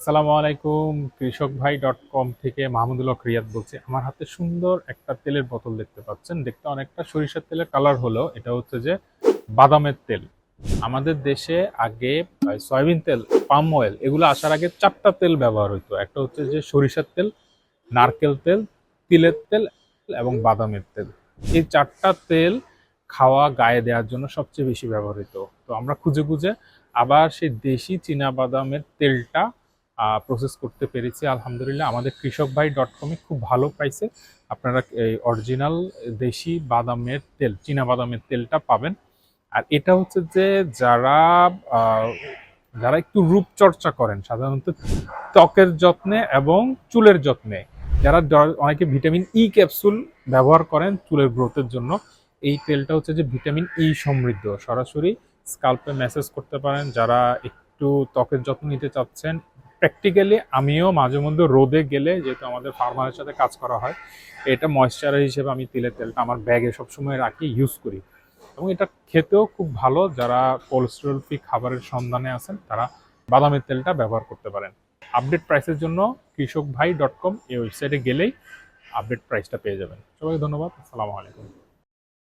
আসসালামু আলাইকুম। কৃষকভাই.com থেকে মাহমুদুল হক রিয়াদ বলছি। আমার হাতে সুন্দর একটা তেলের বোতল দেখতে পাচ্ছেন। দেখতে অনেকটা সরিষার তেলের কালার হলেও এটা হচ্ছে যে বাদামের তেল। আমাদের দেশে আগে সয়াবিন তেল, পাম অয়েল এগুলো আসার আগে ৪ টা তেল ব্যবহার হইতো। একটা হচ্ছে যে সরিষার তেল, নারকেল তেল, তিলের তেল এবং বাদামের তেল। এই ৪ টা তেল খাওয়া গায়ে দেওয়ার জন্য সবচেয়ে বেশি ব্যবহৃত। তো আমরা খুঁজে খুঁজে আবার সেই দেশি চীনা বাদামের তেলটা প্রসেস করতে পেরেছি আলহামদুলিল্লাহ। আমাদের কৃষকভাই.com-এ খুব ভালো প্রাইসে আপনারা এই অরিজিনাল দেশি বাদামের তেল, চীনা বাদামের তেলটা পাবেন। আর এটা হচ্ছে যে যারা আহ, যারা একটু রূপচর্চা করেন সাধারণত ত্বকের যত্নে এবং চুলের যত্নে, যারা অনেকে ভিটামিন ই ক্যাপসুল ব্যবহার করেন চুলের গ্রোথের জন্য, এই তেলটা হচ্ছে যে ভিটামিন ই সমৃদ্ধ। সরাসরি স্কাল্পে ম্যাসেজ করতে পারেন। যারা একটু ত্বকের যত্ন নিতে চাচ্ছেন, প্র্যাকটিক্যালি আমিও মাঝে মধ্যে রোদে গেলে, যেহেতু আমাদের ফার্মারের সাথে কাজ করা হয়, এটা ময়েশ্চারাইজার হিসেবে আমি তিলের তেলটা আমার ব্যাগে সবসময় রাখি, ইউজ করি। এবং এটা খেতেও খুব ভালো। যারা কোলেস্টেরল ফ্রি খাবারের সন্ধানে আছেন তারা বাদামের তেলটা ব্যবহার করতে পারেন। আপডেট প্রাইসের জন্য কৃষকভাই.com এই ওয়েবসাইটে গেলেই আপডেট প্রাইসটা পেয়ে যাবেন। সবাইকে ধন্যবাদ। আসসালামু আলাইকুম।